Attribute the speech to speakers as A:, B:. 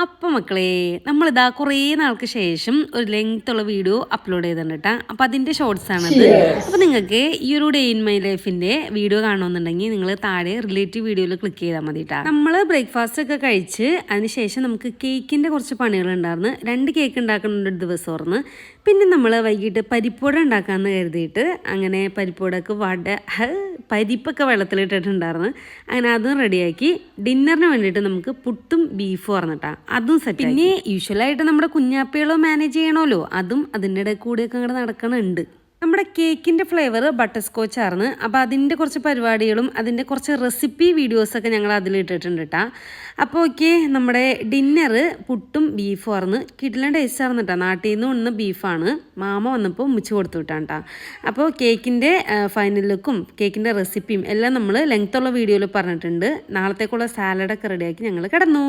A: അപ്പോൾ മക്കളെ നമ്മളിതാ കുറേ നാൾക്ക് ശേഷം ഒരു ലെങ്ത്തുള്ള വീഡിയോ അപ്ലോഡ് ചെയ്തിട്ടുണ്ട് കേട്ടോ. അപ്പോൾ അതിൻ്റെ ഷോർട്സാണത്. അപ്പോൾ നിങ്ങൾക്ക് ഈ ഒരു ഡേ ഇൻ മൈ ലൈഫിൻ്റെ വീഡിയോ കാണണമെന്നുണ്ടെങ്കിൽ നിങ്ങൾ താഴെ റിലേറ്റീവ് വീഡിയോയിൽ ക്ലിക്ക് ചെയ്താൽ മതി കേട്ടോ. നമ്മൾ ബ്രേക്ക്ഫാസ്റ്റ് ഒക്കെ കഴിച്ച് അതിനുശേഷം നമുക്ക് കേക്കിൻ്റെ കുറച്ച് പണികളുണ്ടായിരുന്നു. 2 കേക്ക് ഉണ്ടാക്കുന്നുണ്ട് ഒരു ദിവസം ഓർന്ന്. പിന്നെ നമ്മൾ വൈകിട്ട് പരിപ്പുവട ഉണ്ടാക്കാമെന്ന് കരുതിയിട്ട് അങ്ങനെ പരിപ്പുവടക്ക് പരിപ്പൊക്കെ വെള്ളത്തിലിട്ടിട്ടുണ്ടായിരുന്നു. അങ്ങനെ അതും റെഡിയാക്കി ഡിന്നറിന് വേണ്ടിയിട്ട് നമുക്ക് പുട്ടും ബീഫും പറഞ്ഞിട്ടാണ് അതും സെറ്റ്. പിന്നെ യൂഷ്വലായിട്ട് നമ്മുടെ കുഞ്ഞാപ്പികളോ മാനേജ് ചെയ്യണമല്ലോ, അതും അതിൻ്റെ ഇടയിൽ കൂടെയൊക്കെ അങ്ങോട്ട് നടക്കണുണ്ട്. നമ്മുടെ കേക്കിൻ്റെ ഫ്ലേവർ ബട്ടർ സ്കോച്ച് ആയിരുന്നു. അപ്പോൾ അതിൻ്റെ കുറച്ച് പരിപാടികളും അതിൻ്റെ കുറച്ച് റെസിപ്പി വീഡിയോസൊക്കെ ഞങ്ങൾ അതിലിട്ടിട്ടുണ്ട് കേട്ടോ. അപ്പോൾ ഓക്കെ, നമ്മുടെ ഡിന്നർ പുട്ടും ബീഫും ആയിരുന്നു. കിടിലൻ ടേസ്റ്റ് ആയിരുന്നു കേട്ടോ. നാട്ടിൽ നിന്ന് കൊണ്ടുവന്ന ബീഫാണ്. മാമ വന്നപ്പോൾ മുച്ച് കൊടുത്തു വിട്ടാണ് കേട്ടോ. അപ്പോൾ കേക്കിൻ്റെ ഫൈനൽ ലുക്കും കേക്കിൻ്റെ റെസിപ്പിയും എല്ലാം നമ്മൾ ലെങ്ത്തുള്ള വീഡിയോയിൽ പറഞ്ഞിട്ടുണ്ട്. നാളത്തേക്കുള്ള സാലഡൊക്കെ റെഡിയാക്കി ഞങ്ങൾ കിടന്നു.